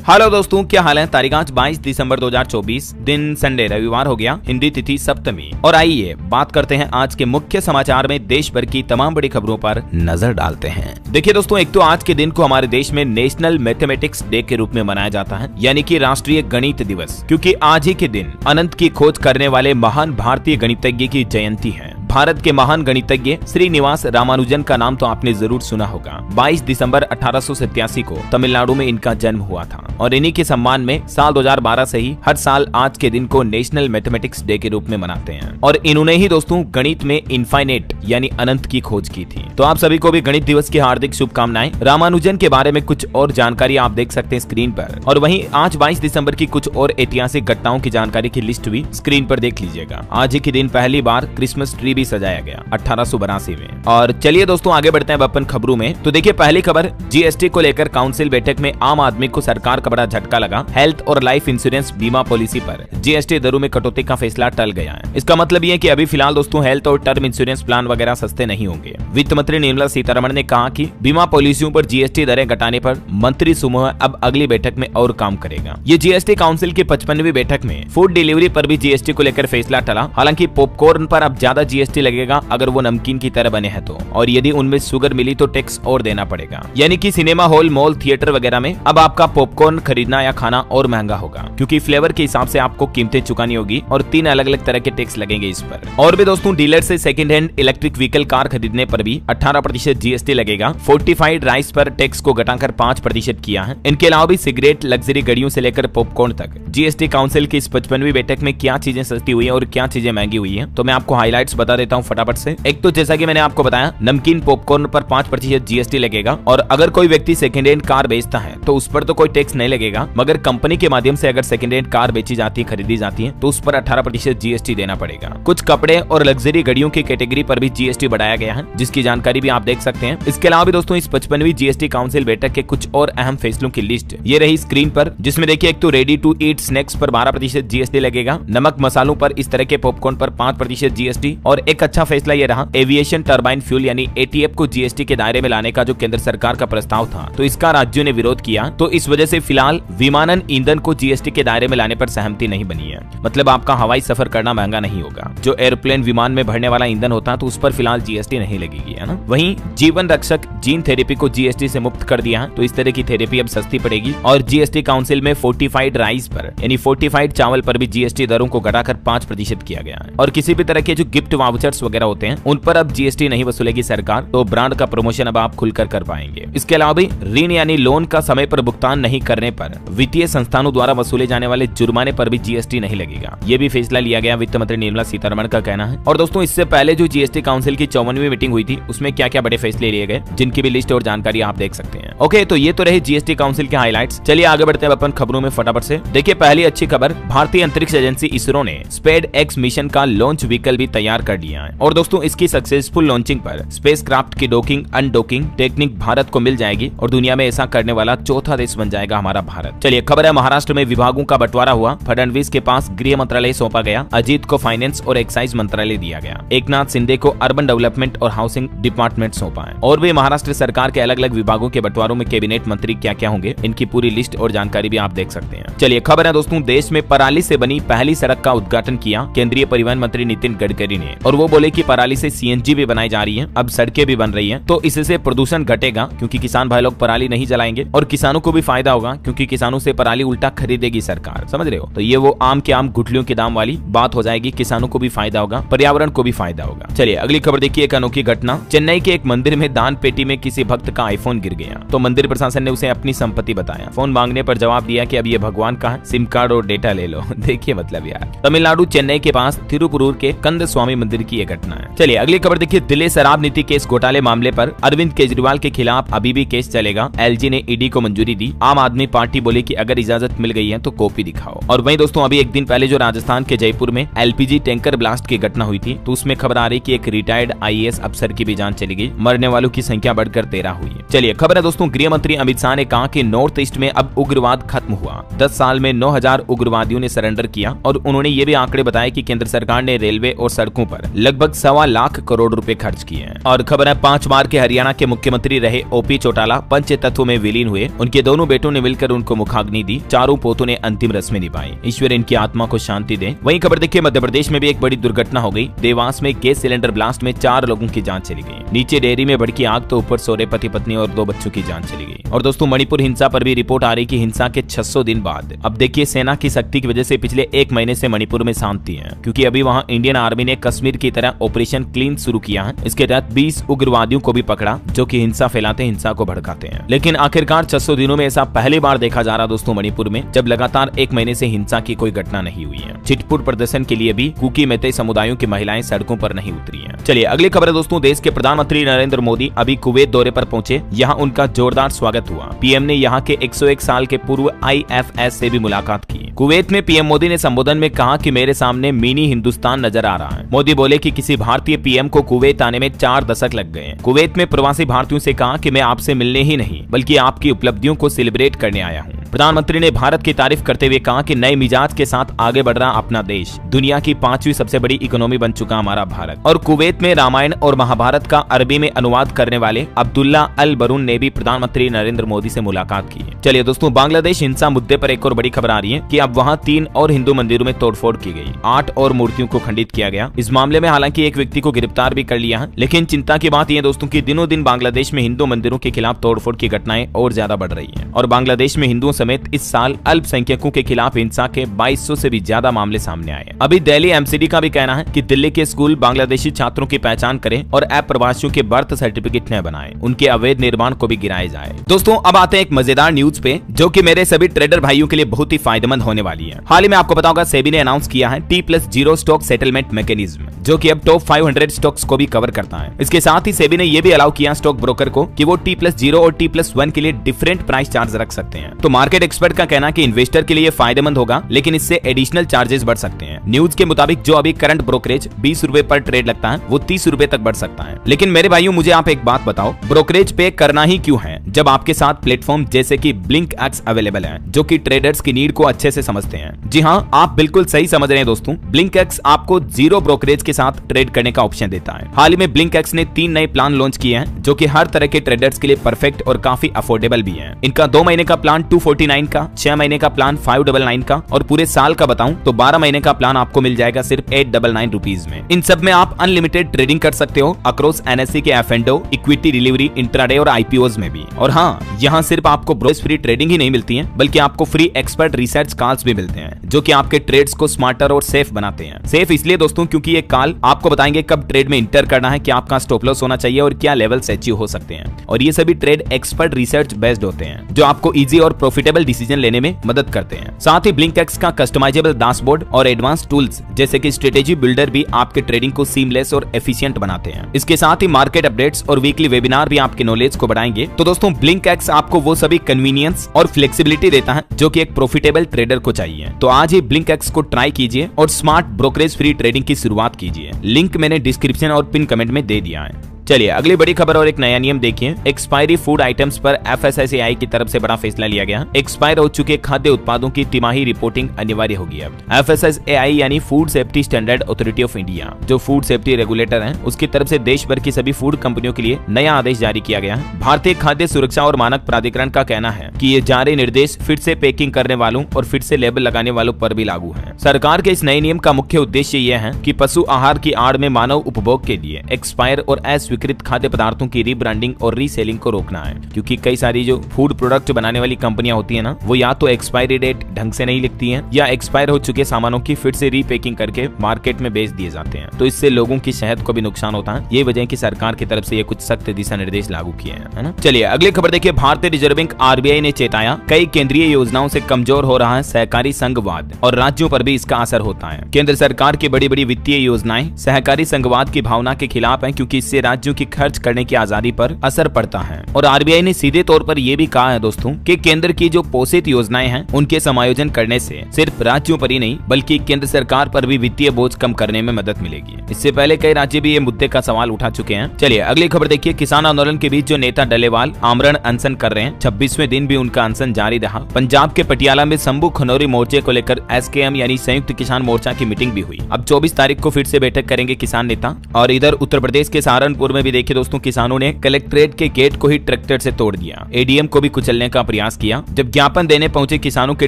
Hello दोस्तों, क्या हाल है। तारीख आज 22 दिसंबर 2024, दिन संडे रविवार हो गया, हिंदी तिथि सप्तमी। और आइए बात करते हैं आज के मुख्य समाचार में देश भर की तमाम बड़ी खबरों पर नजर डालते हैं। देखिए दोस्तों, एक तो आज के दिन को हमारे देश में नेशनल मैथमेटिक्स डे के रूप में मनाया जाता है, यानी कि राष्ट्रीय गणित दिवस, क्योंकि आज ही के दिन अनंत की खोज करने वाले महान भारतीय गणितज्ञ की जयंती है। भारत के महान गणितज्ञ श्रीनिवास रामानुजन का नाम तो आपने जरूर सुना होगा। 22 दिसंबर 1887 को तमिलनाडु में इनका जन्म हुआ था और इन्हीं के सम्मान में साल 2012 से ही हर साल आज के दिन को नेशनल मैथमेटिक्स डे के रूप में मनाते हैं। और इन्होंने ही दोस्तों गणित में इनफाइनेट यानी अनंत की खोज की थी। तो आप सभी को भी गणित दिवस की हार्दिक शुभकामनाएं। रामानुजन के बारे में कुछ और जानकारी आप देख सकते हैं स्क्रीन पर। और वहीं आज 22 दिसंबर की कुछ और ऐतिहासिक घटनाओं की जानकारी की लिस्ट भी स्क्रीन पर देख लीजिएगा। आज ही के दिन पहली बार क्रिसमस ट्री भी सजाया गया 1882 में। और चलिए दोस्तों आगे बढ़ते हैं अपन खबरों में। तो देखिए पहली खबर, जीएसटी को लेकर काउंसिल बैठक में आम आदमी को सरकार का बड़ा झटका लगा। हेल्थ और लाइफ इंश्योरेंस बीमा पॉलिसी पर जीएसटी दरों में कटौती का फैसला टल गया है। इसका मतलब ये है कि अभी फिलहाल दोस्तों हेल्थ और टर्म इंश्योरेंस प्लान वगैरह सस्ते नहीं होंगे। वित्त मंत्री निर्मला सीतारमण ने कहा कि बीमा पॉलिसियों पर जीएसटी दरें घटाने पर मंत्री समूह अब अगली बैठक में और काम करेगा। ये जीएसटी काउंसिल की 55वीं बैठक में फूड डिलीवरी पर भी जीएसटी को लेकर फैसला टला। हालांकि पॉपकॉर्न पर अब ज्यादा जीएसटी लगेगा अगर वो नमकीन की तरह बने हैं तो, और यदि उनमें शुगर मिली तो टैक्स और देना पड़ेगा। यानी कि सिनेमा हॉल, मॉल, थिएटर वगैरह में अब आपका पॉपकॉर्न खरीदना या खाना और महंगा होगा, क्योंकि फ्लेवर के हिसाब से आपको कीमतें चुकानी होगी और 3 अलग अलग तरह के टैक्स लगेंगे इस पर। और भी दोस्तों डीलर से second hand electric vehicle car खरीदने पर भी 18% जीएसटी लगेगा। फोर्टिफाइड राइस पर टैक्स को घटाकर 5% किया है। इनके अलावा भी सिगरेट, लग्जरी गाड़ियों से लेकर पॉपकॉर्न तक जीएसटी काउंसिल की इस 55वीं बैठक में क्या चीजें सस्ती हुई है और क्या चीजें महंगी हुई है, तो मैं आपको हाईलाइट्स बता देता हूँ फटाफट से। एक तो जैसा कि मैंने आपको बताया, नमकीन पॉपकॉर्न पर 5% जीएसटी लगेगा। और अगर कोई व्यक्ति सेकंड हैंड कार बेचता है तो उस पर तो कोई टैक्स नहीं लगेगा, मगर कंपनी के माध्यम से अगर सेकंड हैंड कार बेची जाती है, खरीदी जाती है, तो उस पर 18% जीएसटी देना पड़ेगा। कुछ कपड़े और लग्जरी गाड़ियों की कैटेगरी पर भी जीएसटी बढ़ाया गया है, जिसकी जानकारी भी आप देख सकते हैं। इसके अलावा भी दोस्तों इस 55वीं जीएसटी काउंसिल बैठक के कुछ और अहम फैसलों की लिस्ट ये रही स्क्रीन पर, जिसमें देखिए एक तो रेडी टू ईट स्नैक्स पर 12% जीएसटी लगेगा। नमक मसालों पर इस तरह के पॉपकॉर्न पर 5% जीएसटी। और एक अच्छा फैसला ये रहा, एविएशन टर्बाइन फ्यूल यानी एटीएफ को जीएसटी के दायरे में लाने का जो केंद्र सरकार का प्रस्ताव था, तो इसका राज्यों ने विरोध किया। तो इस वजह से फिलहाल विमानन ईंधन को जीएसटी के दायरे में लाने पर सहमति नहीं बनी है। मतलब आपका हवाई सफर करना महंगा नहीं होगा। जो एयरप्लेन विमान में भरने वाला ईंधन होता है तो उस पर फिलहाल जीएसटी नहीं लगेगी, है ना। वहीं जीवन रक्षक जीन थेरेपी को जीएसटी से मुक्त कर दिया है, तो इस तरह की थेरेपी अब सस्ती पड़ेगी। और जीएसटी काउंसिल में फोर्टिफाइड राइस पर यानी फोर्टिफाइड चावल पर भी जीएसटी दरों को घटाकर 5% किया गया है। और किसी भी तरह के जो गिफ्ट वाउचर्स वगैरह होते हैं उन पर अब जीएसटी नहीं वसूलेगी सरकार, तो ब्रांड का प्रमोशन अब आप खुलकर कर पाएंगे। इसके अलावा भी ऋण यानी लोन का समय पर भुगतान नहीं करने पर वित्तीय संस्थानों द्वारा वसूले जाने वाले जुर्माने पर भी जीएसटी नहीं लगेगा। ये भी फैसला लिया गया, वित्त मंत्री निर्मला सीतारमण का कहना है। और दोस्तों इससे पहले जो जीएसटी काउंसिल की 54वीं मीटिंग हुई थी, उसमें क्या क्या बड़े फैसले लिए गए, जिनकी भी लिस्ट और जानकारी आप देख सकते हैं। ओके, तो ये तो रहे जीएसटी काउंसिल के हाईलाइट्स। चलिए आगे बढ़ते हैं अपन खबरों में फटाफट से। देखिए पहली अच्छी खबर, भारतीय अंतरिक्ष एजेंसी इसरो ने स्पेड एक्स मिशन का लॉन्च व्हीकल भी तैयार कर लिया है। और दोस्तों इसकी सक्सेसफुल लॉन्चिंग पर स्पेसक्राफ्ट की डॉकिंग अनडॉकिंग टेक्निक भारत को मिल जाएगी और दुनिया में ऐसा करने वाला चौथा देश बन जाएगा हमारा भारत। चलिए खबर है, महाराष्ट्र में विभागों का बंटवारा हुआ। फडणवीस के पास गृह मंत्रालय सौंपा गया, अजीत को फाइनेंस और एक्साइज मंत्रालय दिया गया, एकनाथ शिंदे को अर्बन डेवलपमेंट और हाउसिंग डिपार्टमेंट सौंपा है। और भी महाराष्ट्र सरकार के अलग अलग विभागों के बंटवारों में कैबिनेट मंत्री क्या क्या होंगे, इनकी पूरी लिस्ट और जानकारी भी आप देख सकते हैं। चलिए खबर है दोस्तों, देश में पराली से बनी पहली सड़क का उद्घाटन किया केंद्रीय परिवहन मंत्री नितिन गडकरी ने। और वो बोले कि पराली से सीएनजी भी बनाई जा रही है, अब सड़कें भी बन रही है, तो इससे प्रदूषण घटेगा, क्योंकि किसान भाई लोग पराली नहीं जलाएंगे और किसानों को भी फायदा होगा, क्योंकि किसानों से पराली उल्टा खरीदेगी सरकार, समझ रहे हो। तो ये वो आम के आम गुठलियों के दाम वाली बात हो जाएगी, किसानों को भी फायदा होगा, पर्यावरण को भी फायदा होगा। चलिए अगली खबर देखिए, एक अनोखी घटना। चेन्नई के एक मंदिर में दान पेटी में किसी भक्त का आईफोन गिर गया, तो मंदिर प्रशासन ने उसे अपनी संपत्ति बताया। फोन मांगने पर जवाब दिया कि अब ये भगवान का है, सिम कार्ड और डेटा ले लो। देखिए मतलब यार, तमिलनाडु चेन्नई के पास तिरुपुरूर के कंद स्वामी मंदिर की यह घटना है। चलिए अगली खबर देखिए, दिल्ली शराब नीति केस घोटाले मामले पर अरविंद केजरीवाल के खिलाफ अभी भी केस चलेगा। एलजी ने ईडी को मंजूरी दी। आम आदमी पार्टी बोली कि अगर इजाजत मिल गई है तो कॉपी दिखाओ। और वहीं दोस्तों अभी एक दिन पहले जो राजस्थान के जयपुर में एलपीजी टैंकर ब्लास्ट की घटना हुई थी, तो उसमें खबर आ रही कि एक रिटायर्ड आईएएस अफसर की भी जान चली गई, मरने वालों की संख्या बढ़कर 13 हुई है। चलिए खबर है दोस्तों, गृह मंत्री अमित शाह ने कहा कि नॉर्थ ईस्ट में अब उग्रवाद खत्म हुआ। 10 साल में 9000 उग्रवादियों ने सरेंडर किया। और उन्होंने ये भी आंकड़े बताए कि केंद्र सरकार ने रेलवे और सड़कों पर पर लगभग 1.25 लाख करोड़ रुपए खर्च किए हैं। और खबर है 5 बार के हरियाणा के मुख्यमंत्री रहे ओपी चौटाला पंच तत्व में विलीन हुए। उनके दोनों बेटों ने मिलकर उनको मुखाग्नि दी। चारों पोतों ने अंतिम रस्में निभाई। ईश्वर इनकी आत्मा को शांति दे। वहीं खबर देखिए मध्य प्रदेश में भी एक बड़ी दुर्घटना हो गई। देवास में गैस सिलेंडर ब्लास्ट में 4 लोगों की जान चली गई। नीचे डेयरी में भड़की आग तो ऊपर सो रहे पति पत्नी और 2 बच्चों की जान चली गई। और दोस्तों मणिपुर हिंसा पर भी रिपोर्ट आ रही कि हिंसा के 600 दिन बाद अब देखिए सेना की शक्ति की वजह से पिछले 1 महीने से मणिपुर में शांति है, क्योंकि अभी वहां इंडियन आर्मी ने कश्मीर की तरह ऑपरेशन क्लीन शुरू किया है। इसके तहत 20 उग्रवादियों को भी पकड़ा जो कि हिंसा फैलाते, हिंसा को भड़काते हैं। लेकिन आखिरकार 600 दिनों में ऐसा पहली बार देखा जा रहा दोस्तों मणिपुर में, जब लगातार 1 महीने से हिंसा की कोई घटना नहीं हुई है। छिटपुट प्रदर्शन के लिए भी कुकी मेते समुदायों की महिलाएं सड़कों पर नहीं उतरी हैं। चलिए अगली खबर है दोस्तों, देश के प्रधानमंत्री नरेंद्र मोदी अभी कुवैत दौरे पर पहुंचे। यहां उनका जोरदार स्वागत हुआ। पीएम ने यहां के 101 साल के पूर्व IFS से भी मुलाकात की। कुवैत में पीएम मोदी ने संबोधन में कहा कि मेरे सामने मिनी हिंदुस्तान नजर आ रहा है। मोदी बोले कि किसी भारतीय पीएम को कुवैत आने में 4 दशक लग गए। कुवैत में प्रवासी भारतीयों से कहा कि मैं आपसे मिलने ही नहीं बल्कि आपकी उपलब्धियों को सेलिब्रेट करने आया हूँ। प्रधानमंत्री ने भारत की तारीफ करते हुए कहा कि नए मिजाज के साथ आगे बढ़ रहा अपना देश, दुनिया की 5वीं सबसे बड़ी इकोनॉमी बन चुका हमारा भारत। और कुवैत में रामायण और महाभारत का अरबी में अनुवाद करने वाले अब्दुल्ला अल बरून ने भी प्रधानमंत्री नरेंद्र मोदी से मुलाकात की। चलिए दोस्तों बांग्लादेश हिंसा मुद्दे पर एक और बड़ी खबर आ रही है कि अब वहां 3 और हिंदू मंदिरों में तोड़फोड़ की गई। 8 और मूर्तियों को खंडित किया गया। इस मामले में हालांकि एक व्यक्ति को गिरफ्तार भी कर लिया है, लेकिन चिंता की बात यह दोस्तों की दिनों दिन बांग्लादेश में हिंदू मंदिरों के खिलाफ तोड़फोड़ की घटनाएं और ज्यादा बढ़ रही है। और बांग्लादेश में हिंदुओं समेत इस साल अल्पसंख्यकों के खिलाफ हिंसा के 2200 से भी ज्यादा मामले सामने आए। अभी दिल्ली MCD का भी कहना है कि दिल्ली के स्कूल बांग्लादेशी छात्रों की पहचान करें और अप्रवासियों के बर्थ सर्टिफिकेट न बनाएं, उनके अवैध निर्माण को भी गिराया जाए। दोस्तों अब आते हैं एक मजेदार न्यूज पे जो कि मेरे सभी ट्रेडर भाइयों के लिए बहुत ही फायदेमंद होने वाली है। हाल ही में आपको बताऊंगा सेबी ने अनाउंस किया है T+0 स्टॉक सेटलमेंट मैकेनिज्म, जो कि अब टॉप 500 स्टॉक्स को भी कवर करता है। इसके साथ ही सेबी ने यह भी अलाउ किया स्टॉक ब्रोकर को कि वो T+0 और T+1 के लिए डिफरेंट प्राइस चार्ज रख सकते हैं। तो मार्केट एक्सपर्ट का कहना है कि इन्वेस्टर के लिए फायदेमंद होगा, लेकिन इससे एडिशनल चार्जेस बढ़ सकते हैं। न्यूज के मुताबिक जो अभी करंट ब्रोकरेज 20 रुपए पर ट्रेड लगता है वो 30 रुपए तक बढ़ सकता है। लेकिन मेरे भाइयों मुझे आप एक बात बताओ, ब्रोकरेज पे करना ही क्यों है जब आपके साथ प्लेटफॉर्म जैसे कि BlinkX अवेलेबल है, जो कि ट्रेडर्स की नीड को अच्छे से समझते हैं। जी हाँ, आप बिल्कुल सही समझ रहे हैं दोस्तों। BlinkX आपको 0 ब्रोकरेज के साथ ट्रेड करने का ऑप्शन देता है। हाल ही में BlinkX ने 3 नए प्लान लॉन्च किए हैं जो कि हर तरह के ट्रेडर्स के लिए परफेक्ट और काफी अफोर्डेबल भी है। इनका 2 महीने का प्लान 249 का, 6 महीने का प्लान 599 का और पूरे साल का बताऊं तो 12 महीने का प्लान आपको मिल जाएगा सिर्फ 899 रुपीज में। इन सब में आप अनलिमिटेड ट्रेडिंग कर सकते हो अक्रॉस NSE के F&O, इक्विटी डिलीवरी, इंट्राडे और IPOs में भी। और हाँ, यहाँ सिर्फ आपको ब्रोकरेज फ्री ट्रेडिंग ही नहीं मिलती है, बल्कि आपको फ्री एक्सपर्ट रिसर्च कॉल्स भी मिलते हैं जो कि आपके ट्रेड्स को स्मार्टर और सेफ बनाते हैं। सेफ इसलिए दोस्तों क्योंकि ये कॉल आपको बताएंगे कब ट्रेड में इंटर करना है, क्या आपका स्टॉप लॉस होना चाहिए और क्या लेवल्स अचीव हो सकते हैं। और ये सभी ट्रेड एक्सपर्ट रिसर्च बेस्ड होते हैं जो आपको इजी और प्रॉफिटेबल डिसीजन लेने में मदद करते हैं। साथ ही BlinkX का कस्टमाइजेबल डैशबोर्ड और एडवांस टूल्स जैसे कि स्ट्रेटेजी बिल्डर भी आपके ट्रेडिंग को सीमलेस और एफिशिएंट बनाते हैं। इसके साथ ही मार्केट अपडेट्स और वीकली वेबिनार भी आपके नॉलेज को बढ़ाएंगे। तो दोस्तों BlinkX आपको वो सभी कन्वीनियंस और फ्लेक्सिबिलिटी देता है जो कि एक प्रॉफिटेबल ट्रेडर को चाहिए। तो आज ही BlinkX को ट्राई कीजिए और स्मार्ट ब्रोकरेज फ्री ट्रेडिंग की शुरुआत कीजिए। लिंक मैंने डिस्क्रिप्शन और पिन कमेंट में दे दिया है। चलिए अगली बड़ी खबर और एक नया नियम देखिए। एक्सपायरी फूड आइटम्स पर FSSAI की तरफ से बड़ा फैसला लिया गया। एक्सपायर हो चुके खाद्य उत्पादों की तिमाही रिपोर्टिंग अनिवार्य होगी। अब FSSAI यानी food safety standard authority of India, जो फूड सेफ्टी रेगुलेटर है, उसकी तरफ से देश भर की सभी फूड कंपनियों के लिए नया आदेश जारी किया गया है। भारतीय खाद्य सुरक्षा और मानक प्राधिकरण का कहना है कि ये जारी निर्देश फिर से पैकिंग करने वालों और फिर से लेबल लगाने वालों पर भी लागू है। सरकार के इस नए नियम का मुख्य उद्देश्य यह है कि पशु आहार की आड़ में मानव उपभोग के लिए एक्सपायर और अस्वीकृत खाद्य पदार्थों की रीब्रांडिंग और रीसेलिंग को रोकना है। क्योंकि कई सारी जो फूड प्रोडक्ट बनाने वाली कंपनियां होती है ना, वो या तो एक्सपायरी डेट ढंग से नहीं लिखती हैं या एक्सपायर हो चुके सामानों की फिर से रीपैकिंग करके मार्केट में बेच दिए जाते हैं। तो इससे लोगों की सेहत को भी नुकसान होता है। ये वजह की सरकार की तरफ से ये कुछ सख्त दिशा निर्देश लागू किए हैं, है ना। चलिए अगली खबर देखिए। भारतीय रिजर्व बैंक RBI ने चेताया कई केंद्रीय योजनाओं से कमजोर हो रहा है सहकारी संघवाद और राज्यों पर भी इसका असर होता है। केंद्र सरकार की बड़ी बड़ी वित्तीय योजनाएं सहकारी संघवाद की भावना के खिलाफ है, क्योंकि इससे राज्यों की खर्च करने की आजादी पर असर पड़ता है। और RBI ने सीधे तौर पर यह भी कहा है दोस्तों कि केंद्र की जो पोषित योजनाएं हैं उनके समायोजन करने से सिर्फ राज्यों पर ही नहीं बल्कि केंद्र सरकार पर भी वित्तीय बोझ कम करने में मदद मिलेगी। इससे पहले कई राज्य भी ये मुद्दे का सवाल उठा चुके हैं। चलिए अगली खबर देखिए। किसान आंदोलन के बीच जो नेता डलेवाल आमरण अनशन कर रहे हैं, 26वें दिन भी उनका अनशन जारी रहा। पंजाब के पटियाला में शंभू खनौरी मोर्चे को लेकर एसकेएम यानी संयुक्त किसान मोर्चा की मीटिंग भी हुई। अब 24 तारीख को फिर से बैठक करेंगे किसान नेता। और इधर उत्तर प्रदेश के सहारनपुर में भी देखिए दोस्तों, किसानों ने कलेक्ट्रेट के गेट को ही ट्रैक्टर से तोड़ दिया, एडीएम को भी कुचलने का प्रयास किया। जब ज्ञापन देने पहुंचे किसानों के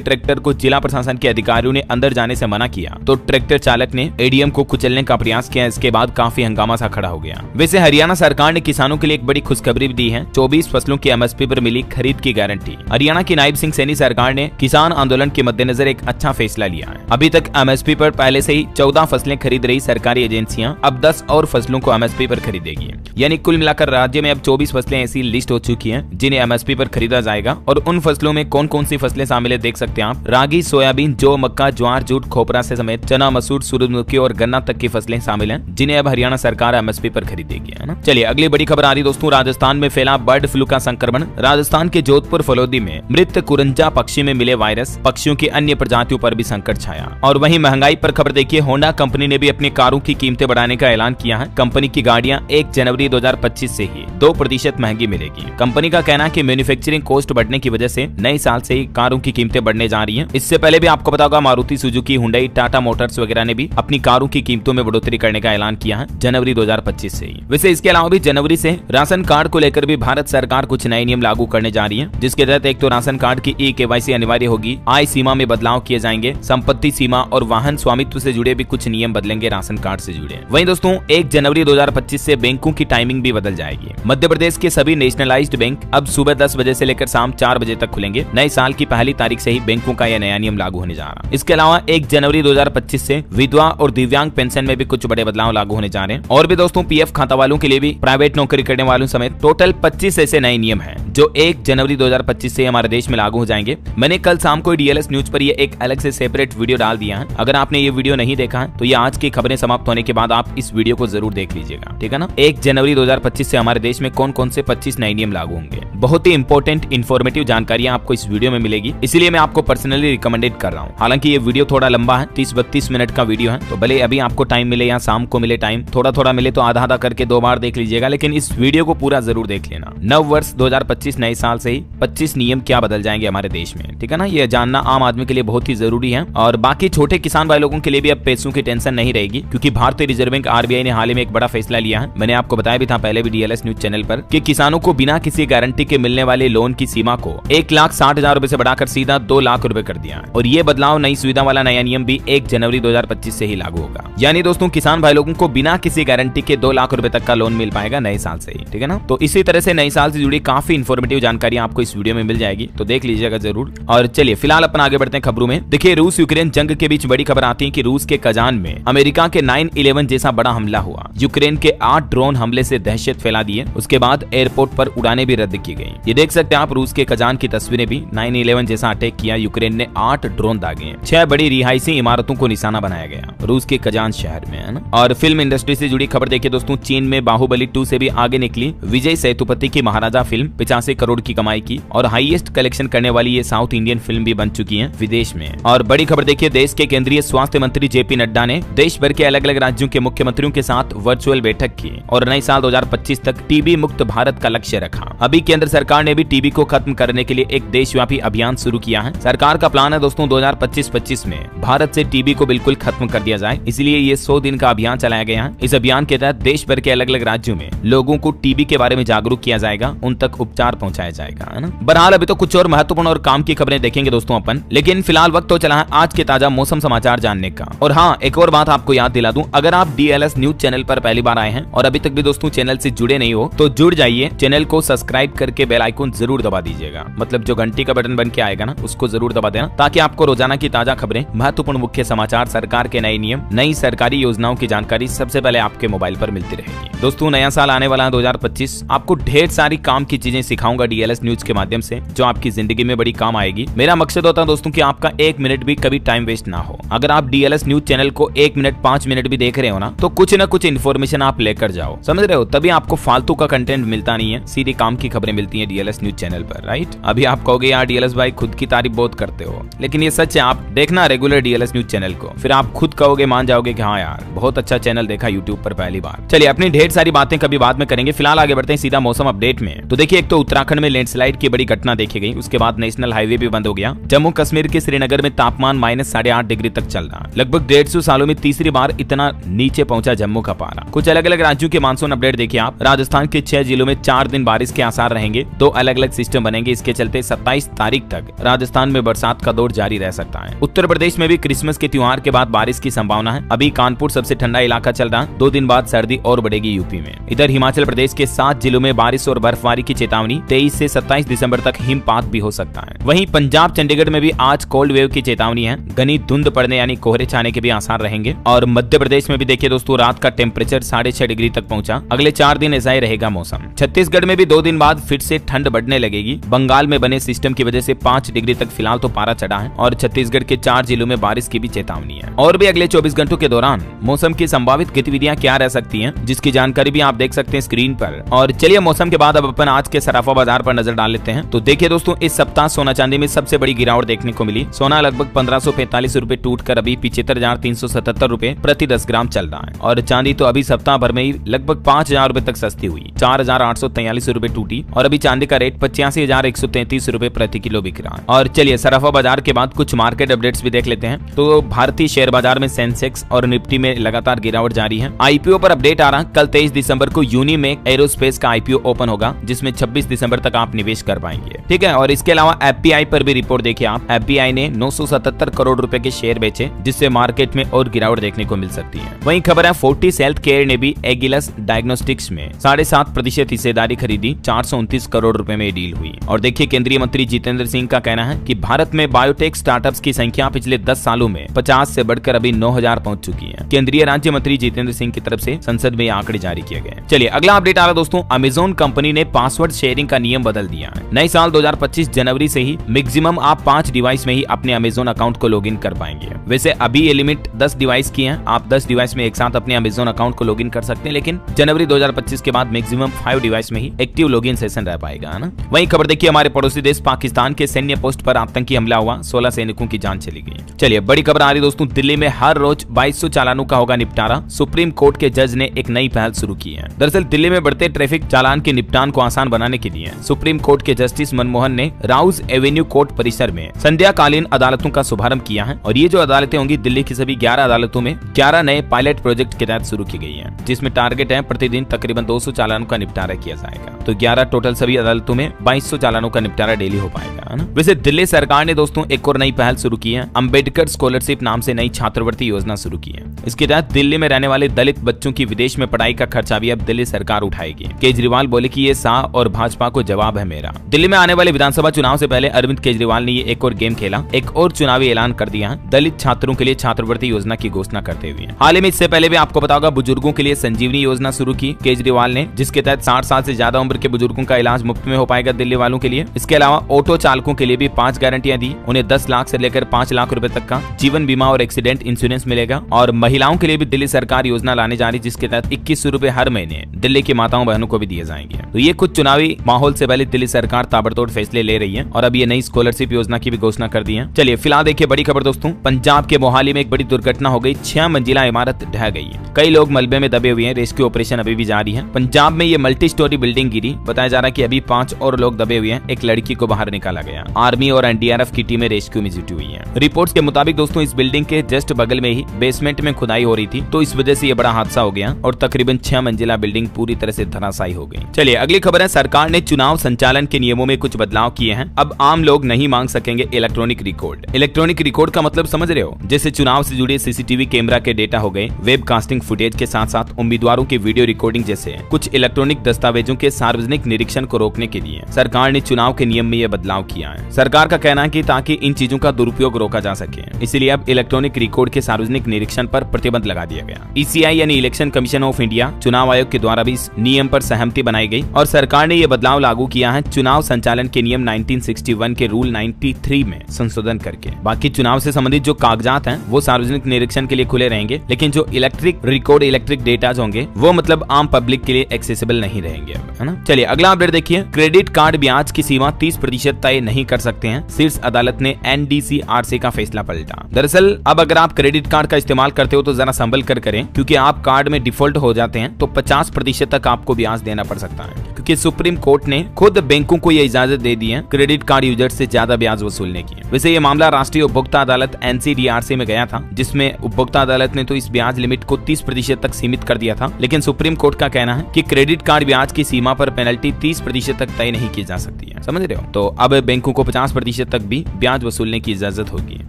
ट्रैक्टर को जिला प्रशासन के अधिकारियों ने अंदर जाने से मना किया तो ट्रैक्टर चालक ने एडीएम को कुचलने का प्रयास किया। इसके बाद काफी हंगामा सा खड़ा हो गया। वैसे हरियाणा सरकार ने किसानों के लिए एक बड़ी खुशखबरी भी दी है। 24 फसलों की एमएसपी पर मिली खरीद की गारंटी। हरियाणा की नायब सिंह सैनी सरकार ने किसान आंदोलन के मद्देनजर एक अच्छा फैसला लिया है। अभी तक एमएसपी पर पहले से ही 14 फसलें खरीद रही सरकारी एजेंसियां अब 10 और फसलों को एमएसपी पर खरीदेगी। यानी कुल मिलाकर राज्य में अब 24 फसलें ऐसी लिस्ट हो चुकी हैं जिन्हें एमएसपी पर खरीदा जाएगा। और उन फसलों में कौन कौन सी फसलें शामिल है देख सकते हैं आप। रागी, सोयाबीन, जौ, मक्का, ज्वार, जूट, खोपरा से समेत चना, मसूर, सूरजमुखी और गन्ना तक की फसलें शामिल हैं जिन्हें अब हरियाणा सरकार एमएसपी पर खरीदेगी, है ना। चलिए अगली बड़ी खबर आ रही दोस्तों। राजस्थान में फैला बर्ड फ्लू का संक्रमण। राजस्थान के जोधपुर फलोदी में मृत कुरंजा पक्षी में मिले वायरस, पक्षियों की अन्य प्रजातियों पर भी संकट छाया। और वहीं महंगाई पर खबर देखिए। होंडा कंपनी ने भी अपनी कारों की कीमतें बढ़ाने का ऐलान किया है। कंपनी की गाड़ियां 1 जनवरी 2025 से ही 2% महंगी मिलेगी। कंपनी का कहना है कि मैन्युफैक्चरिंग कॉस्ट बढ़ने की वजह से नए साल से ही कारों की कीमतें बढ़ने जा रही हैं। इससे पहले भी आपको पता होगा Maruti Suzuki, Hyundai, Tata Motors वगैरह ने भी अपनी कारों की कीमतों में बढ़ोतरी करने का ऐलान किया है जनवरी 2025 से ही। वैसे इसके अलावा भी जनवरी से राशन कार्ड को लेकर भी भारत सरकार कुछ नए नियम लागू करने जा रही है, जिसके तहत एक तो राशन कार्ड की ई-केवाईसी अनिवार्य होगी, आय सीमा में बदलाव किए जाएंगे, संपत्ति सीमा और वाहन स्वामित्व से जुड़े भी कुछ नियम बदलेंगे राशन कार्ड से जुड़े। वहीं दोस्तों 1 जनवरी 2025 से बैंकों की टाइमिंग भी बदल जाएगी। मध्य प्रदेश के सभी नेशनलाइज्ड बैंक अब सुबह 10 बजे से लेकर शाम 4 बजे तक खुलेंगे। नए साल की पहली तारीख से ही बैंकों का यह नया नियम लागू होने जा रहा है। इसके अलावा 1 जनवरी 2025 से विधवा और दिव्यांग पेंशन में भी कुछ बड़े बदलाव लागू होने जा रहे हैं। और भी दोस्तों पीएफ खाता वालों के लिए भी, प्राइवेट नौकरी करने वालों समेत टोटल 25 ऐसे नए नियम हैं जो 1 जनवरी 2025 से हमारे देश में लागू हो जाएंगे। मैंने कल शाम को डीएलएस न्यूज पर ये एक अलग से सेपरेट वीडियो डाल दिया है। अगर आपने ये वीडियो नहीं देखा है तो ये आज की खबरें समाप्त होने के बाद आप इस वीडियो को जरूर देख लीजिएगा, ठीक है ना। 1 जनवरी 2025 से हमारे देश में कौन कौन से 25 नए नियम लागू होंगे। बहुत ही इंपॉर्टेंट इन्फॉर्मेटिव जानकारियां आपको इस वीडियो में मिलेगी, इसलिए मैं आपको पर्सनली रिकमेंडेड कर रहा हूँ। हालांकि ये वीडियो थोड़ा लंबा है, 30-32 मिनट का वीडियो है, तो भले अभी आपको टाइम मिले या शाम को मिले टाइम, थोड़ा थोड़ा मिले तो आधा आधा करके 2 बार देख लीजिएगा, लेकिन इस वीडियो को पूरा जरूर देख लेना। नव वर्ष 2025 नए साल से ही 25 नियम क्या बदल जाएंगे हमारे देश में, ठीक है ना। ये जानना आम आदमी के लिए बहुत ही जरूरी है। और बाकी छोटे किसान भाई लोगों के लिए भी अब पैसों की टेंशन नहीं रहेगी, क्योंकि भारतीय रिजर्व बैंक आरबीआई ने हाल ही में एक बड़ा फैसला लिया है। मैंने आपको बताया भी था पहले भी डीएलएस न्यूज चैनल पर कि किसानों को बिना किसी गारंटी के मिलने वाले लोन की सीमा को 1,60,000 रुपए से बढ़ाकर सीधा 2 लाख रुपए कर दिया। और ये बदलाव, नई सुविधा वाला नया नियम भी 1 जनवरी 2025 से ही लागू होगा। यानी दोस्तों किसान भाई लोगों को बिना किसी गारंटी के 2 लाख रुपए तक का लोन मिल पाएगा नए साल से ही, ठीक है ना। तो इसी तरह से नए साल से जुड़ी काफी इंफॉर्मेटिव जानकारी आपको इस वीडियो में मिल जाएगी, तो देख लीजिएगा जरूर। और चलिए फिलहाल अपन आगे बढ़ते हैं खबरों में। देखिए रूस यूक्रेन जंग के बीच बड़ी खबर आती है कि रूस के कजान में अमेरिका के 9/11 जैसा बड़ा हमला हुआ। यूक्रेन के 8 ड्रोन हमले से दहशत फैला दिए। उसके बाद एयरपोर्ट पर उड़ानें भी रद्द की गई। ये देख सकते हैं आप रूस के कजान की तस्वीरें भी। 9/11 जैसा अटैक किया यूक्रेन ने, 8 ड्रोन दागे, 6 बड़ी रिहायशी इमारतों को निशाना बनाया गया रूस के कजान शहर में, है ना। और फिल्म इंडस्ट्री से जुड़ी खबर देखिए दोस्तों, चीन में बाहुबली 2 से भी आगे निकली विजय सेतुपति की महाराजा फिल्म 85 करोड़ की कमाई की और हाईएस्ट कलेक्शन करने वाली ये साउथ इंडियन फिल्म भी बन चुकी है विदेश में। और बड़ी खबर देखिए, देश के केंद्रीय स्वास्थ्य मंत्री जेपी नड्डा ने देश भर के अलग अलग राज्यों के मुख्यमंत्रियों के साथ वर्चुअल बैठक की और नए साल 2025 तक टीबी मुक्त भारत का लक्ष्य रखा। अभी केंद्र सरकार ने भी टीबी को खत्म करने के लिए एक देशव्यापी अभियान शुरू किया है। सरकार का प्लान है दोस्तों 2025-25 में भारत से टीबी को बिल्कुल खत्म कर दिया जाए, इसलिए ये 100 दिन का अभियान चलाया गया है। इस अभियान के तहत देश भर के अलग अलग राज्यों में लोगों को टीबी के बारे में जागरूक किया जाएगा, उन तक उपचार पहुंचाया जाएगा, है ना। बहरहाल अभी तो कुछ और महत्वपूर्ण और काम की खबरें देखेंगे दोस्तों अपन, लेकिन फिलहाल वक्त तो चला है आज के ताजा मौसम समाचार जानने का। और हाँ, एक और बात आपको याद दिला दूं, अगर आप डीएलएस न्यूज चैनल पर पहली बार आए हैं और अभी तक भी दोस्तों चैनल से जुड़े नहीं हो तो जुड़ जाइए। चैनल को सब्सक्राइब करके बेल आइकन जरूर दबा दीजिएगा, मतलब जो घंटी का बटन बन के आएगा ना उसको जरूर दबा देना, ताकि आपको रोजाना की ताजा खबरें, महत्वपूर्ण मुख्य समाचार, सरकार के नए नियम, नई सरकारी योजनाओं की जानकारी सबसे पहले आपके मोबाइल पर मिलती रहेगी। दोस्तों नया साल आने वाला है 2025, आपको ढेर सारी काम की चीजें सिखाऊंगा डीएलएस न्यूज के माध्यम से, जो आपकी जिंदगी में बड़ी काम आएगी। मेरा मकसद होता है दोस्तों कि आपका 1 मिनट भी कभी टाइम वेस्ट ना हो। अगर आप डीएलएस न्यूज चैनल को 1 मिनट 5 मिनट भी देख रहे हो ना, तो कुछ न कुछ इन्फॉर्मेशन आप लेकर जाओ, समझ रहे हो। तभी आपको फालतू का कंटेंट मिलता नहीं है, सीधी काम की खबरें मिलती हैं डीएलएस न्यूज चैनल पर, राइट। अभी आप कहोगे यार डीएलएस भाई खुद की तारीफ बहुत करते हो, लेकिन ये सच है। आप देखना रेगुलर डीएलएस न्यूज चैनल को, फिर आप खुद कहोगे, मान जाओगे कि हाँ यार बहुत बहुत अच्छा चैनल देखा यूट्यूब पर पहली बार। चलिए अपनी ढेर सारी बातें कभी बाद में करेंगे, फिलहाल आगे बढ़ते हैं सीधा मौसम अपडेट में। तो देखिए, एक तो उत्तराखंड में लैंडस्लाइड की बड़ी घटना देखी गई, उसके बाद नेशनल हाईवे भी बंद हो गया। जम्मू कश्मीर के श्रीनगर में तापमान -8.5 डिग्री तक चल रहा। लगभग 150 सालों में तीसरी बार इतना नीचे पहुंचा जम्मू का पारा। कुछ अलग अलग राज्यों के मानसून अपडेट देखिए आप। राजस्थान के 6 जिलों में 4 दिन बारिश के आसार रहेंगे। 2 अलग अलग सिस्टम बनेंगे, इसके चलते 27 तारीख तक राजस्थान में बरसात का दौर जारी रह सकता है। उत्तर प्रदेश में भी क्रिसमस के त्योहार के बाद बारिश की संभावना है। अभी कानपुर सबसे ठंडा इलाका चल रहा है, 2 दिन बाद सर्दी और बढ़ेगी यूपी में। इधर हिमाचल प्रदेश के 7 जिलों में बारिश और बर्फबारी की चेतावनी, 23 से 27 दिसंबर तक हिमपात भी हो सकता है। वहीं पंजाब चंडीगढ़ में भी आज कोल्ड वेव की चेतावनी है। घनी धुंध पड़ने यानी कोहरे छाने के भी आसार रहेंगे। और मध्य प्रदेश में भी देखिए दोस्तों, रात का टेम्परेचर 6.5 डिग्री तक पहुंचा। अगले 4 दिन ऐसा ही रहेगा मौसम। छत्तीसगढ़ में भी 2 दिन बाद फिर से ठंड बढ़ने लगेगी। बंगाल में बने सिस्टम की वजह से 5 डिग्री तक फिलहाल तो पारा चढ़ा है और छत्तीसगढ़ के 4 जिलों में बारिश की भी चेतावनी है। और भी अगले 24 घंटों के दौरान मौसम की संभावित गतिविधियां क्या रह सकती हैं, जिसकी जानकारी भी आप देख सकते हैं स्क्रीन पर। और चलिए मौसम के बाद अब अपन आज के सराफा बाजार पर नजर डाल लेते हैं। तो देखिए दोस्तों, इस सप्ताह सोना चांदी में सबसे बड़ी गिरावट देखने को मिली। सोना लगभग 1545 रुपए टूट कर अभी 75,377 रुपए प्रति 10 ग्राम चल रहा है। और चांदी तो अभी सप्ताह भर में ही लगभग 5,000 रुपए तक सस्ती हुई, 4,843 रुपए टूटी और अभी चांदी का रेट 85,133 रुपए प्रति किलो बिक रहा है। और चलिए सराफा बाजार के बाद कुछ मार्केट अपडेट्स भी देख लेते हैं। तो भारतीय शेयर बाजार में सेंसेक्स और निफ्टी में लगातार गिरावट जारी है। आईपीओ पर अपडेट आ रहा है। कल 23 दिसंबर को यूनिमेक एरोस्पेस का आईपीओ ओपन होगा, जिसमें 26 दिसंबर तक आप निवेश कर पाएंगे। ठीक है, और इसके अलावा एफपीआई पर भी रिपोर्ट देखिए आप। एफपीआई ने 977 करोड़ रुपए के शेयर बेचे, जिससे मार्केट में और गिरावट देखने को मिल सकती है। वहीं खबर है फोर्टिस हेल्थ केयर ने भी एगिलस डायग्नोस्टिक्स में 7.5% हिस्सेदारी खरीदी, 429 करोड़ रुपए में डील हुई। और देखिए, केंद्रीय मंत्री जितेंद्र सिंह का कहना है कि भारत में बायोटेक स्टार्टअप्स की संख्या पिछले 10 सालों में 50 से बढ़कर अभी 9,000 पहुंच चुकी है। केंद्रीय राज्य मंत्री जितेंद्र सिंह की तरफ से संसद में आंकड़े जारी किए गए। चलिए अगला अपडेट आ रहा दोस्तों, अमेजोन कंपनी ने पासवर्ड शेयरिंग का नियम बदल दिया है। नए साल 2025 जनवरी से ही मैक्सिमम आप 5 डिवाइस में ही अपने अमेजोन अकाउंट को लॉगिन कर पाएंगे। वैसे अभी ये लिमिट 10 डिवाइस की है, आप 10 डिवाइस में एक साथ अपने अमेजोन अकाउंट को लॉगिन कर सकते हैं, लेकिन जनवरी 2025 के बाद मैक्सिमम 5 डिवाइस में ही एक्टिव लॉगिन सेशन रह पाएगा, है ना। वहीं खबर देखिए, हमारे पड़ोसी देश पाकिस्तान के सैन्य पोस्ट पर आतंकी हमला हुआ, 16 सैनिकों की जान चली गई। चलिए बड़ी खबर आ रही दोस्तों, दिल्ली में हर रोज 2200 चालानों का होगा निपटारा। सुप्रीम कोर्ट के जज ने एक नई पहल शुरू की है। दरअसल दिल्ली में बढ़ते ट्रैफिक चालान के निपटान को आसान बनाने के लिए सुप्रीम कोर्ट के जस्टिस मनमोहन ने राउज एवेन्यू कोर्ट परिसर में संध्याकालीन अदालतों का शुभारंभ किया है। और ये जो अदालतें होंगी, दिल्ली की सभी 11 अदालतों में 11 नए पायलट प्रोजेक्ट के तहत शुरू की गई है, जिसमें टारगेट है प्रतिदिन तकरीबन 200 चालानों का निपटारा किया जाएगा। तो 11 टोटल सभी अदालतों में 2200 चालानों का निपटारा डेली हो पाएगा, है ना। वैसे दिल्ली सरकार ने दोस्तों एक और नई पहल शुरू की है। अम्बेडकर स्कॉलरशिप नाम से नई छात्रवृत्ति योजना शुरू की है। इसके तहत दिल्ली में रहने वाले दलित बच्चों की विदेश में पढ़ाई का खर्चा भी अब दिल्ली सरकार उठाएगी। केजरीवाल बोले कि ये शाह और भाजपा को जवाब है मेरा। दिल्ली में आने वाले विधानसभा चुनाव से पहले अरविंद केजरीवाल ने ये एक और गेम खेला, एक और चुनावी ऐलान कर दिया है दलित छात्रों के लिए छात्रवृत्ति योजना की घोषणा करते हुए। हाल ही में इससे पहले भी आपको पता होगा, बुजुर्गों के लिए संजीवनी योजना शुरू की केजरीवाल ने, जिसके तहत 60 साल से ज्यादा उम्र के बुजुर्गों का इलाज मुफ्त में हो पाएगा दिल्ली वालों के लिए। इसके अलावा ऑटो चालकों के लिए भी 5 गारंटियां दी, उन्हें 10 लाख से लेकर 5 लाख रुपए तक का जीवन बीमा और एक्सीडेंट इंश्योरेंस मिलेगा। और महिलाओं के लिए भी दिल्ली सरकार योजना लाने जा रही, जिसके तहत 2100 रुपए हर महीने दिल्ली की माताओं बहनों को भी दिए जाएंगे। तो ये कुछ चुनावी माहौल से पहले दिल्ली सरकार ताबड़तोड़ फैसले ले रही है और अब ये नई स्कॉलरशिप योजना की भी घोषणा कर दी है। चलिए फिलहाल देखिए बड़ी खबर दोस्तों, पंजाब के मोहाली में एक बड़ी दुर्घटना हो गई, 6 मंजिला इमारत ढह गई है। कई लोग मलबे में दबे हुए हैं, रेस्क्यू ऑपरेशन अभी भी जारी है। पंजाब में ये मल्टी स्टोरी बिल्डिंग गिरी, बताया जा रहा है कि अभी 5 और लोग दबे हुए हैं, एक लड़की को बाहर निकाला गया। आर्मी और एनडीआरएफ की टीमें रेस्क्यू में जुटी हुई है। रिपोर्ट्स के मुताबिक दोस्तों, इस बिल्डिंग के जस्ट बगल में ही बेसमेंट में खुदाई हो रही थी, तो इस वजह से ये बड़ा हादसा हो गया और तकरीबन 6 मंजिला बिल्डिंग पूरी तरह से धराशायी हो गई। चलिए अगली खबर है, सरकार ने चुनाव संचालन के नियमों में कुछ बदलाव किए हैं। अब आम लोग नहीं मांग सकेंगे इलेक्ट्रॉनिक रिकॉर्ड। इलेक्ट्रॉनिक रिकॉर्ड का मतलब समझ रहे हो, जैसे चुनाव से जुड़े सीसीटीवी कैमरा के डेटा हो गए, वेबकास्टिंग फुटेज के साथ साथ उम्मीदवारों की वीडियो रिकॉर्डिंग जैसे कुछ इलेक्ट्रॉनिक दस्तावेजों के सार्वजनिक निरीक्षण को रोकने के लिए सरकार ने चुनाव के नियम में यह बदलाव किया है। सरकार का कहना है कि ताकि इन चीजों का दुरुपयोग रोका जा सके, इसलिए अब इलेक्ट्रॉनिक रिकॉर्ड के सार्वजनिक निरीक्षण पर प्रतिबंध लगा दिया गया। ECI यानी इलेक्शन कमीशन ऑफ इंडिया चुनाव आयोग के द्वारा भी इस नियम पर सहमति बनाई गई और सरकार ने यह बदलाव लागू किया है चुनाव संचालन के नियम 1961 के रूल 93 में संशोधन करके। बाकी चुनाव से संबंधित जो कागजात हैं वो सार्वजनिक निरीक्षण के लिए खुले रहेंगे, लेकिन जो इलेक्ट्रिक रिकॉर्ड इलेक्ट्रिक डेटा होंगे वो मतलब आम पब्लिक के लिए एक्सेसिबल नहीं रहेंगे, है ना। चलिए अगला अपडेट देखिए, क्रेडिट कार्ड ब्याज की सीमा 30% तय नहीं कर सकते हैं, शीर्ष अदालत ने NDCRC का फैसला पलटा। दरअसल अब अगर आप क्रेडिट कार्ड का इस्तेमाल करते हो तो जरा संभल कर करें, क्योंकि आप कार्ड में डिफॉल्ट हो जाते हैं तो 50% तक आपको ब्याज देना पड़ सकता है, क्योंकि सुप्रीम कोर्ट ने खुद बैंकों को यह इजाजत दे दी है क्रेडिट कार्ड यूजर्स से ज्यादा ब्याज वसूलने की। वैसे ये मामला राष्ट्रीय उपभोक्ता अदालत NCDRC में गया था, जिसमें उपभोक्ता अदालत ने तो इस ब्याज लिमिट को 30% तक सीमित कर दिया था, लेकिन सुप्रीम कोर्ट का कहना है कि क्रेडिट कार्ड ब्याज की सीमा पर पेनल्टी 30% तक तय नहीं की जा सकती है। समझ रहे हो? तो अब बैंकों को 50% तक भी ब्याज वसूलने की इजाजत होगी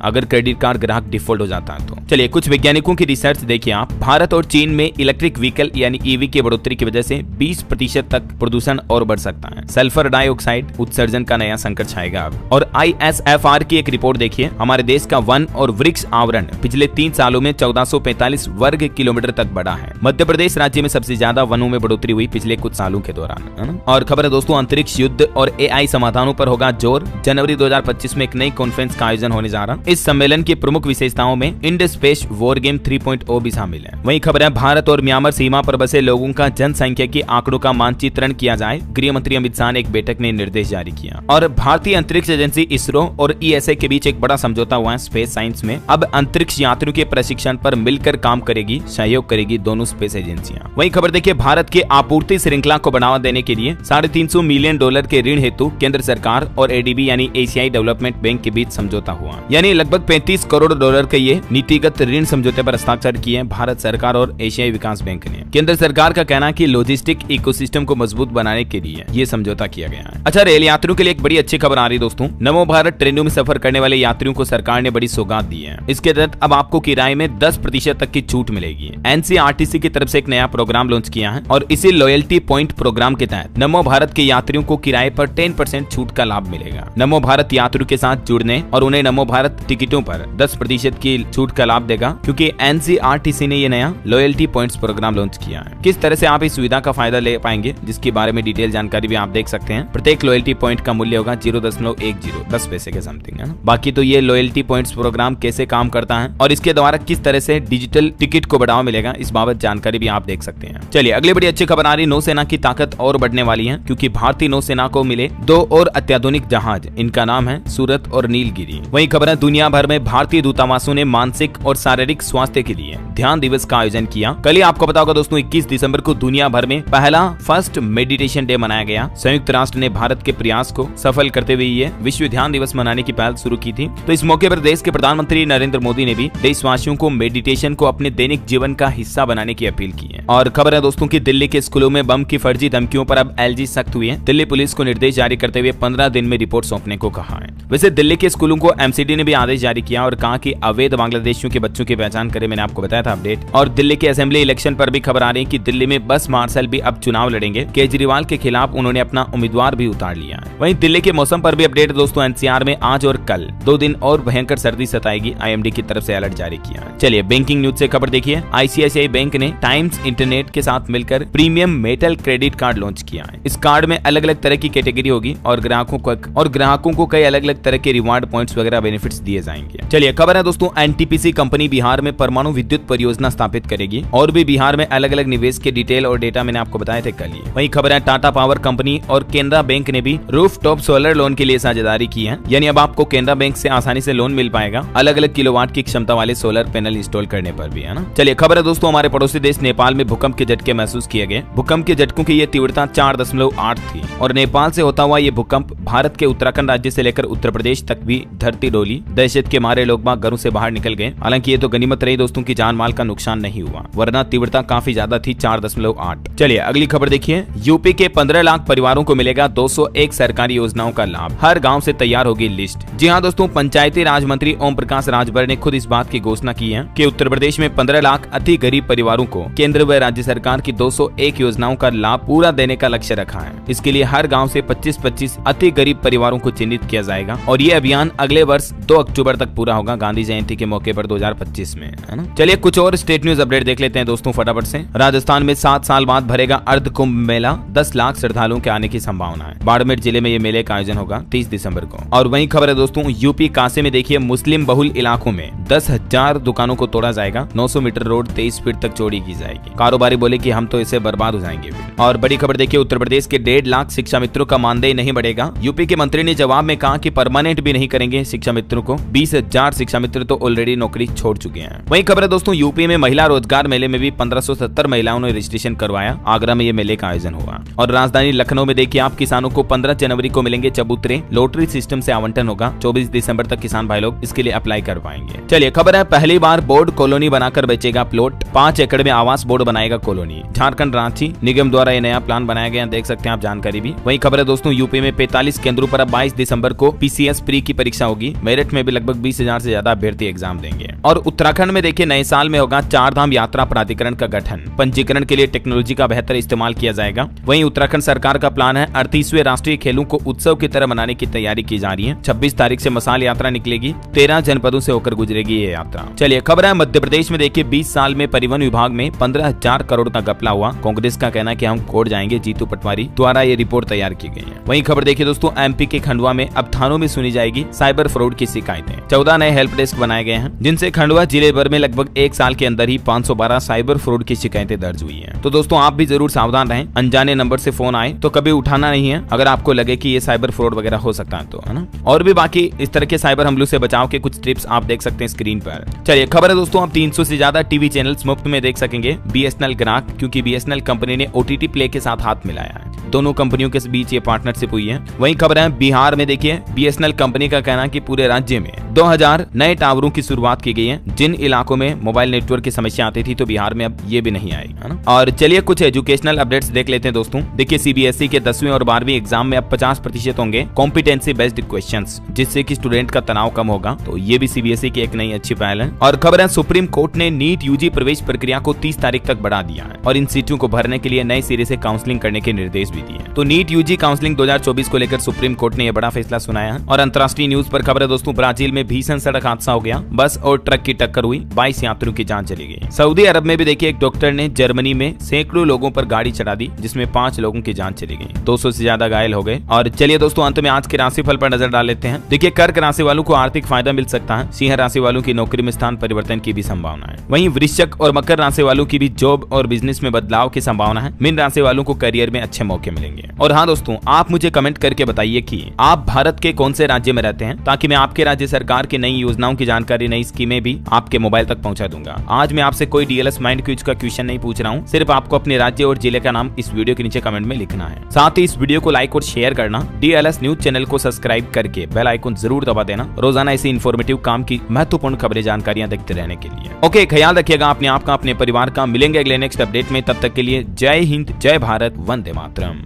अगर क्रेडिट कार्ड ग्राहक डिफॉल्ट हो जाता है तो। चलिए कुछ वैज्ञानिकों की रिसर्च देखिए आप। भारत और चीन में इलेक्ट्रिक व्हीकल यानी EV की बढ़ोतरी की वजह से 20% तक प्रदूषण और बढ़ सकता है। सल्फर डाइऑक्साइड उत्सर्जन का नया संकट छाएगा अब। और ISFR की एक रिपोर्ट देखिए, हमारे देश का वन और वृक्ष आवरण पिछले 3 सालों में 1445 वर्ग किलोमीटर तक बढ़ा है। मध्य प्रदेश राज्य में सबसे ज्यादा वनों में बढ़ोतरी हुई पिछले कुछ सालों के दौरान, है ना? और खबर है दोस्तों, अंतरिक्ष युद्ध और AI समाधानों पर होगा जोर। जनवरी 2025 में एक नई कॉन्फ्रेंस का आयोजन होने जा रहा। इस सम्मेलन की प्रमुख विशेषताओं में इंड स्पेस वॉर गेम 3.0 भी शामिल है। वहीं खबर है, भारत और म्यांमार सीमा पर बसे लोगों का जनसंख्यिकी आंकड़ों का मानचित्रण किया जाए। गृह मंत्री अमित शाह ने एक बैठक में निर्देश जारी किया। और भारतीय अंतरिक्ष एजेंसी ISRO और ESA के बीच एक बड़ा समझौता हुआ है स्पेस साइंस में। अब अंतरिक्ष यात्रियों के प्रशिक्षण पर मिलकर काम करेगी, सहयोग करेगी दोनों स्पेस एजेंसियां। वहीं खबर देखिए, भारत के आपूर्ति श्रृंखला को बढ़ावा देने के लिए $350 मिलियन के ऋण हेतु केंद्र सरकार और ADB यानी एशियाई डेवलपमेंट बैंक के बीच समझौता हुआ, यानी लगभग $35 करोड़ के ये नीतिगत ऋण समझौते पर हस्ताक्षर किए हैं भारत सरकार और एशियाई विकास बैंक ने। केंद्र सरकार का कहना है कि लॉजिस्टिक इकोसिस्टम को मजबूत बनाने के लिए ये समझौता किया गया है। अच्छा, रेल यात्रियों के लिए एक बड़ी अच्छी खबर आ रही है दोस्तों। नमो भारत ट्रेनों में सफर करने वाले यात्रियों को सरकार ने बड़ी सौगात दी है। इसके तहत अब आपको किराए में 10% तक की छूट मिलेगी। NCRTC की तरफ से एक नया प्रोग्राम लॉन्च किया है और इसी लॉयल्टी पॉइंट प्रोग्राम के तहत नमो भारत के यात्रियों को किराए पर 10% छूट का लाभ मिलेगा। नमो भारत यात्रियों के साथ जुड़ने और उन्हें नमो भारत टिकटों पर 10% की छूट का लाभ देगा, क्योंकि NCRTC ने ये नया लॉयल्टी पॉइंट्स प्रोग्राम लॉन्च किया है। किस तरह से आप इस सुविधा का फायदा ले पाएंगे, जिसके बारे में डिटेल जानकारी भी आप देख सकते हैं। प्रत्येक लॉयल्टी पॉइंट का मूल्य होगा 0.10 पैसे के समथिंग, है ना? बाकी तो ये लॉयल्टी पॉइंट्स प्रोग्राम कैसे काम करता है और इसके द्वारा किस तरह से डिजिटल टिकट को बढ़ावा मिलेगा, इस बाबत जानकारी भी आप देख सकते हैं। चलिए अगली बड़ी अच्छी खबर आ रही, नौसेना की ताकत और बढ़ने वाली है, क्योंकि भारतीय नौसेना को मिले 2 और अत्याधुनिक जहाज। इनका नाम है सूरत और नीलगिरी। वही खबर है, दुनिया भर में भारतीय दूतावासों ने मानसिक और शारीरिक स्वास्थ्य के लिए ध्यान दिवस का आयोजन किया। कल ही आपको पता होगा दोस्तों, 21 दिसंबर को दुनिया भर में पहला फर्स्ट मेडिटेशन डे मनाया गया। संयुक्त राष्ट्र ने भारत के प्रयास को सफल करते हुए ये विश्व ध्यान दिवस मनाने की पहल शुरू की थी। तो इस मौके पर देश के प्रधानमंत्री नरेंद्र मोदी ने भी देशवासियों को मेडिटेशन को अपने दैनिक जीवन का हिस्सा बनाने की अपील की है। और खबर है दोस्तों की दिल्ली के स्कूलों में बम की फर्जी धमकियों पर अब LG सख्त हुई है। दिल्ली पुलिस को निर्देश जारी करते हुए 15 दिन में रिपोर्ट सौंपने को कहा है। वैसे दिल्ली के स्कूलों को MCD ने भी आदेश जारी किया और कहा कि अवैध बांग्लादेशियों के बच्चों की पहचान करे। मैंने आपको बताया था अपडेट। और दिल्ली के असेंबली इलेक्शन पर भी खबर आ रही है कि दिल्ली में बस मार्शल भी अब चुनाव लड़ेंगे। केजरीवाल के खिलाफ उन्होंने अपना उम्मीदवार भी उतार लिया है। वहीं दिल्ली के मौसम पर भी अपडेट दोस्तों, NCR में आज और कल 2 दिन और भयंकर सर्दी सताएगी। IMD की तरफ से अलर्ट जारी किया है। चलिए बैंकिंग न्यूज से खबर देखिए, ICICI बैंक ने टाइम्स इंटरनेट के साथ मिलकर premium metal credit card launch किया है। इस कार्ड में अलग अलग तरह की कैटेगरी होगी और ग्राहकों को कई अलग अलग तरह के रिवार्ड पॉइंट्स वगैरह बेनिफिट्स दिए जाएंगे। चलिए खबर है दोस्तों, NTPC कंपनी बिहार में परमाणु विद्युत परियोजना स्थापित करेगी और भी बिहार में अलग अलग निवेश के डिटेल और डेटा मैंने आपको बताए थे कल ही। वहीं खबर है, टाटा पावर कंपनी और केनरा बैंक ने भी रूफटॉप सोलर लोन के लिए साझेदारी की है। यानी अब आपको केनरा बैंक से आसानी से लोन मिल पाएगा अलग अलग किलोवाट की क्षमता वाले सोलर पैनल इंस्टॉल करने पर भी, है ना? चलिए खबर है दोस्तों, हमारे पड़ोसी देश नेपाल में भूकंप के झटके महसूस किए गए। भूकंप के झटकों की ये तीव्रता 4.8 थी और नेपाल से होता हुआ ये भूकंप भारत के उत्तराखंड राज्य से लेकर उत्तर प्रदेश तक भी धरती डोली। दहशत के मारे लोग बाग घरों से बाहर निकल गए। हालांकि ये तो गनीमत रही दोस्तों की जान माल का नुकसान नहीं हुआ, वरना तीव्रता काफी ज्यादा थी 4.8। चलिए अगली खबर देखिए, यूपी के 15 लाख परिवारों को मिलेगा 201 सरकारी योजनाओं का लाभ। हर गाँव से तैयार होगी लिस्ट। जी हाँ दोस्तों, पंचायती राज मंत्री ओम प्रकाश राजभर ने खुद इस बात की घोषणा की है कि उत्तर प्रदेश में 15 लाख अति गरीब परिवारों को केंद्र व राज्य सरकार की 201 योजनाओं का लाभ पूरा देने का लक्ष्य रखा है। इसके लिए हर गांव से 25-25 अति गरीब परिवारों को चिन्हित किया जाएगा और ये अभियान अगले वर्ष 2 अक्टूबर तक पूरा होगा, गांधी जयंती के मौके पर 2025 में, है ना? चलिए कुछ और स्टेट न्यूज अपडेट देख लेते हैं दोस्तों फटाफट से। राजस्थान में 7 साल बाद भरेगा अर्ध कुंभ मेला, 10 लाख श्रद्धालुओं के आने की संभावना है। बाड़मेर जिले में ये मेले का आयोजन होगा 30 दिसंबर को। और वहीं खबर है दोस्तों, यूपी कासे में देखिए, मुस्लिम बहुल इलाकों में 10,000 दुकानों को तोड़ा जाएगा। 900 मीटर रोड 23 फीट तक चौड़ी की जाएगी। कारोबारी बोले कि हम तो इसे बर्बाद हो जाएंगे। और बड़ी खबर देखिए, उत्तर प्रदेश के 1.5 लाख शिक्षा मित्रों का मानदेय नहीं बढ़ेगा। यूपी के मंत्री ने जवाब में कहा कि परमानेंट भी नहीं करेंगे शिक्षा मित्रों को। 20,000 शिक्षा मित्र तो ऑलरेडी नौकरी छोड़ चुके हैं। वहीं खबर है दोस्तों यूपी में महिला रोजगार मेले में भी 1570 महिलाओं ने रजिस्ट्रेशन करवाया। आगरा में ये मेले का आयोजन हुआ। और राजधानी लखनऊ में देखिए आप किसानों को 15 जनवरी को मिलेंगे चबूतरे। लॉटरी सिस्टम से आवंटन होगा। 24 दिसंबर तक किसान भाई लोग इसके लिए अप्लाई कर पाएंगे। चलिए खबर है पहली बार बोर्ड कॉलोनी बनाकर बेचेगा प्लॉट। 5 एकड़ में आवास बोर्ड बनाएगा कॉलोनी। झारखंड रांची निगम द्वारा यह नया प्लान बनाया गया, देख सकते हैं आप जानकारी भी। वहीं खबर है दोस्तों यूपी में 45 केंद्रों पर अब 22 दिसंबर को पीसीएस प्री की परीक्षा होगी। मेरिट में भी लगभग 20,000 से ज्यादा अभ्यर्थी एग्जाम देंगे। और उत्तराखंड में देखिए नए साल में होगा 4 धाम यात्रा प्राधिकरण का गठन। पंजीकरण के लिए टेक्नोलॉजी का बेहतर इस्तेमाल किया जाएगा। वहीं उत्तराखंड सरकार का प्लान है 38वें राष्ट्रीय खेलों को उत्सव की तरह मनाने की तैयारी की जा रही है। 26 तारीख से मसाल यात्रा निकलेगी। 13 जनपदों से होकर गुजरेगी ये यात्रा। चलिए खबर है मध्य प्रदेश में देखिए 20 साल में परिवहन विभाग में 15,000 करोड़ का घपला हुआ। कांग्रेस का कहना है कि हम कोर्ट जाएंगे। जीतू पटवारी द्वारा ये रिपोर्ट तैयार की गई है। वहीं खबर देखिए दोस्तों एमपी के खंडवा में अब थानों में सुनी जाएगी साइबर फ्रॉड की शिकायतें। 14 नए हेल्प डेस्क बनाए गए हैं, जिनसे खंडवा जिले भर में लगभग 1 साल के अंदर ही 512 साइबर फ्रॉड की शिकायतें दर्ज हुई हैं। तो दोस्तों आप भी जरूर सावधान रहें। अनजाने नंबर से फोन आए तो कभी उठाना नहीं है, अगर आपको लगे कि ये साइबर फ्रॉड वगैरह हो सकता है तो, है ना। और भी बाकी इस तरह के साइबर हमलों से बचाव के कुछ टिप्स आप देख सकते हैं स्क्रीन पर। चलिए खबर है दोस्तों आप 300 से ज्यादा टीवी चैनल्स मुफ्त में देख सकेंगे। बीएसएनएल ग्राहक, क्योंकि बीएसएनएल कंपनी ने ओटीटी प्ले के साथ हाथ मिलाया है। दोनों कंपनियों के बीच ये पार्टनरशिप हुई है। वहीं खबर है बिहार में देखिए बीएसएनएल कंपनी का कहना है कि पूरे राज्य में 2000 नए टावरों की शुरुआत की गई है। जिन इलाकों में मोबाइल नेटवर्क की समस्या आती थी तो बिहार में अब ये भी नहीं आएगी, है ना। और चलिए कुछ एजुकेशनल अपडेट्स देख लेते हैं दोस्तों। देखिए सीबीएसई के 10वीं और 12वीं एग्जाम में अब 50% होंगे कॉम्पिटेंसी बेस्ड क्वेश्चंस, जिससे कि स्टूडेंट का तनाव कम होगा। तो ये भी सीबीएसई की एक नई अच्छी पहल है। और खबर है सुप्रीम कोर्ट ने नीट यूजी प्रवेश प्रक्रिया को 30 तारीख तक बढ़ा दिया है और इन सीटों को भरने के लिए नए सिरे से काउंसलिंग करने के निर्देश भी दिए। तो नीट यूजी काउंसलिंग 2024 को लेकर सुप्रीम कोर्ट ने यह बड़ा फैसला सुनाया है। और अंतर्राष्ट्रीय न्यूज पर खबर है दोस्तों ब्राजील में भीषण सड़क हादसा हो गया। बस और ट्रक की टक्कर हुई, 22 यात्रियों की जान चली गई। सऊदी अरब में भी देखिए एक डॉक्टर ने जर्मनी में सैकड़ों लोगों पर गाड़ी चढ़ा दी, जिसमें 5 लोगों की जान चली गई। 200 से ज्यादा घायल हो गए। और चलिए दोस्तों अंत में आज के राशिफल पर नजर डाल लेते हैं। देखिए कर्क राशि वालों को आर्थिक फायदा मिल सकता है। सिंह राशि वालों की नौकरी में स्थान परिवर्तन की भी संभावना है। वहीं वृश्चिक और मकर राशि वालों की भी जॉब और बिजनेस में बदलाव की संभावना है। मीन राशि वालों को करियर में अच्छे मौके मिलेंगे। और हाँ दोस्तों आप मुझे कमेंट करके बताइए कि आप भारत के कौन से राज्य में रहते हैं, ताकि मैं आपके राज्य सरकार की नई योजनाओं की जानकारी, नई स्कीमें भी आपके मोबाइल तक पहुंचा दूंगा। आज मैं आपसे कोई डीएलएस माइंड क्विज का क्वेश्चन नहीं पूछ रहा हूं, सिर्फ आपको अपने राज्य और जिले का नाम इस वीडियो के नीचे कमेंट में लिखना है। साथ ही इस वीडियो को लाइक और शेयर करना। डीएलएस न्यूज चैनल को सब्सक्राइब करके बेल आइकन जरूर दबा देना, रोजाना ऐसी इन्फॉर्मेटिव काम की महत्वपूर्ण खबरें जानकारियां देखते रहने के लिए। ओके, ख्याल रखिएगा अपने आप का, अपने परिवार का। मिलेंगे अगले नेक्स्ट अपडेट में, तब तक के लिए जय हिंद, जय भारत, वंदे मातरम।